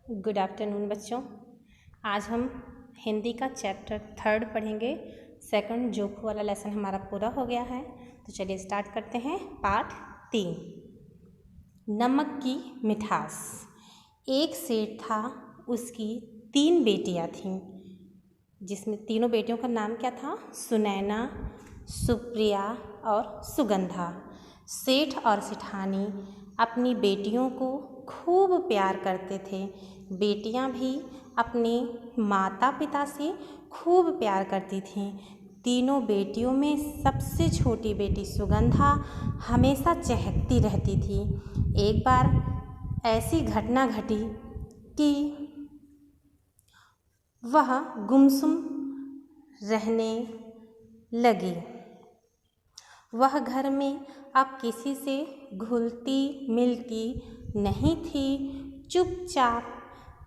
Good afternoon बच्चों। आज हम हिंदी का चैप्टर 3 पढ़ेंगे। सेकंड जोक वाला लेसन हमारा पूरा हो गया है, तो चलिए स्टार्ट करते हैं। पाठ 3, नमक की मिठास। एक सेठ था, उसकी 3 बेटियां थीं, जिसमें तीनों बेटियों का नाम क्या था? सुनैना, सुप्रिया और सुगंधा। सेठ और सेठानी अपनी बेटियों को खूब प्यार करते थे। बेटियां भी अपने माता पिता से खूब प्यार करती थीं। तीनों बेटियों में सबसे छोटी बेटी सुगंधा हमेशा चहकती रहती थी। एक बार ऐसी घटना घटी कि वह गुमसुम रहने लगी। वह घर में अब किसी से घुलती मिलती नहीं थी। चुपचाप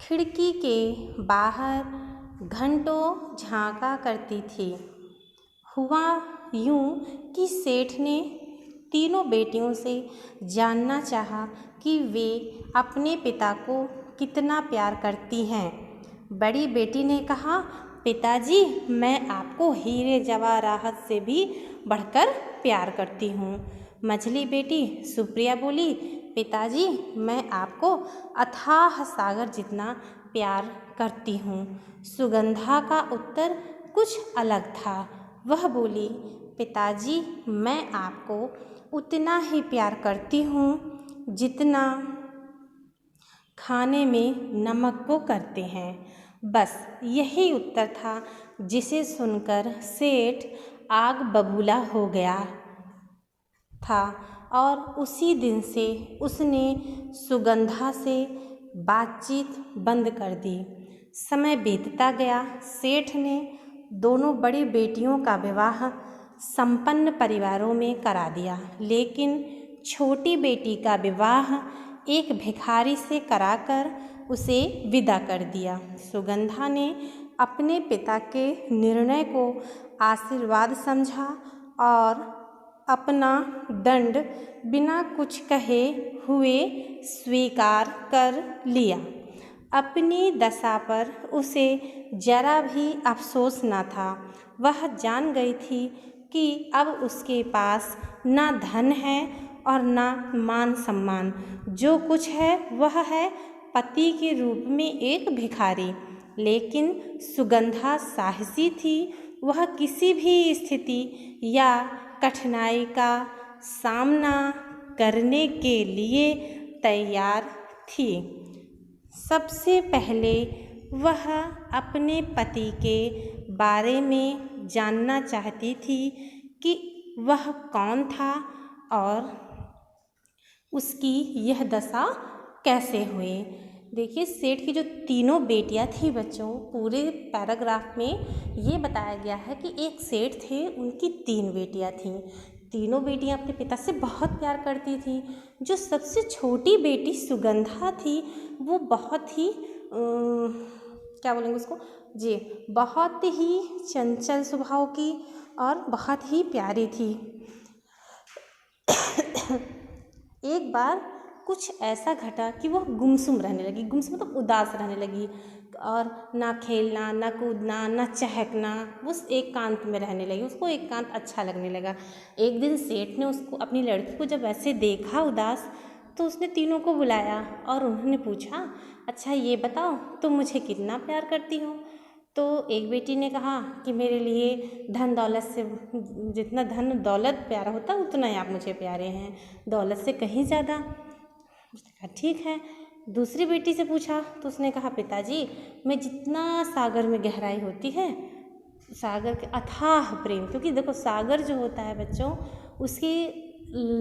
खिड़की के बाहर घंटों झांका करती थी। हुआ यूं कि सेठ ने तीनों बेटियों से जानना चाहा कि वे अपने पिता को कितना प्यार करती हैं। बड़ी बेटी ने कहा, पिताजी, मैं आपको हीरे जवाहरात से भी बढ़कर प्यार करती हूँ। मझली बेटी सुप्रिया बोली, पिताजी, मैं आपको अथाह सागर जितना प्यार करती हूँ। सुगंधा का उत्तर कुछ अलग था। वह बोली, पिताजी, मैं आपको उतना ही प्यार करती हूँ जितना खाने में नमक को करते हैं। बस यही उत्तर था, जिसे सुनकर सेठ आग बबूला हो गया था और उसी दिन से उसने सुगंधा से बातचीत बंद कर दी। समय बीतता गया। सेठ ने दोनों बड़ी बेटियों का विवाह संपन्न परिवारों में करा दिया, लेकिन छोटी बेटी का विवाह एक भिखारी से कराकर उसे विदा कर दिया। सुगंधा ने अपने पिता के निर्णय को आशीर्वाद समझा और अपना दंड बिना कुछ कहे हुए स्वीकार कर लिया। अपनी दशा पर उसे जरा भी अफसोस न था। वह जान गई थी कि अब उसके पास ना धन है और ना मान सम्मान। जो कुछ है वह है पति के रूप में एक भिखारी। लेकिन सुगंधा साहसी थी। वह किसी भी स्थिति या कठिनाई का सामना करने के लिए तैयार थी। सबसे पहले वह अपने पति के बारे में जानना चाहती थी कि वह कौन था और उसकी यह दशा कैसे हुई। देखिए, सेठ की जो तीनों बेटियां थी बच्चों, पूरे पैराग्राफ में ये बताया गया है कि एक सेठ थे, उनकी 3 बेटियां थीं। तीनों बेटियां अपने पिता से बहुत प्यार करती थी। जो सबसे छोटी बेटी सुगंधा थी, वो बहुत ही क्या बोलेंगे उसको जी, बहुत ही चंचल स्वभाव की और बहुत ही प्यारी थी। एक बार कुछ ऐसा घटा कि वह गुमसुम रहने लगी। गुमसुम मतलब उदास रहने लगी और ना खेलना, ना कूदना, ना चहकना, वो एकांत में रहने लगी। उसको एकांत अच्छा लगने लगा। एक दिन सेठ ने उसको, अपनी लड़की को जब ऐसे देखा उदास, तो उसने तीनों को बुलाया और उन्होंने पूछा, अच्छा ये बताओ, तुम मुझे कितना प्यार करती हो? तो एक बेटी ने कहा कि मेरे लिए धन दौलत से, जितना धन दौलत प्यारा होता उतना ही आप मुझे प्यारे हैं, दौलत से कहीं ज़्यादा। उसने कहा ठीक है। दूसरी बेटी से पूछा तो उसने कहा, पिताजी, मैं जितना सागर में गहराई होती है, सागर के अथाह प्रेम, क्योंकि देखो सागर जो होता है बच्चों, उसकी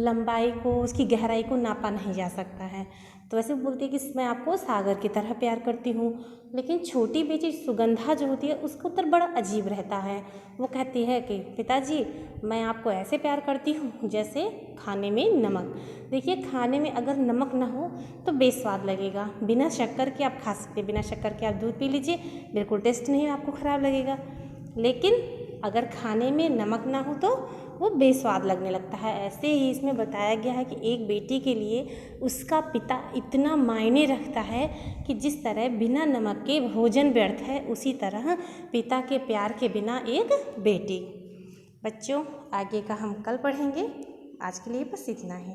लंबाई को, उसकी गहराई को नापा नहीं जा सकता है। तो वैसे वो बोलती है कि मैं आपको सागर की तरह प्यार करती हूँ। लेकिन छोटी बेटी सुगंधा जो होती है, उसका उत्तर बड़ा अजीब रहता है। वो कहती है कि पिताजी, मैं आपको ऐसे प्यार करती हूँ जैसे खाने में नमक। देखिए, खाने में अगर नमक ना हो तो बेस्वाद लगेगा। बिना शक्कर के आप खा सकते, बिना शक्कर के आप दूध पी लीजिए, बिल्कुल टेस्ट नहीं, आपको ख़राब लगेगा। लेकिन अगर खाने में नमक ना हो तो वो बेस्वाद लगने लगता है। ऐसे ही इसमें बताया गया है कि एक बेटी के लिए उसका पिता इतना मायने रखता है कि जिस तरह बिना नमक के भोजन व्यर्थ है, उसी तरह पिता के प्यार के बिना एक बेटी। बच्चों, आगे का हम कल पढ़ेंगे। आज के लिए बस इतना ही।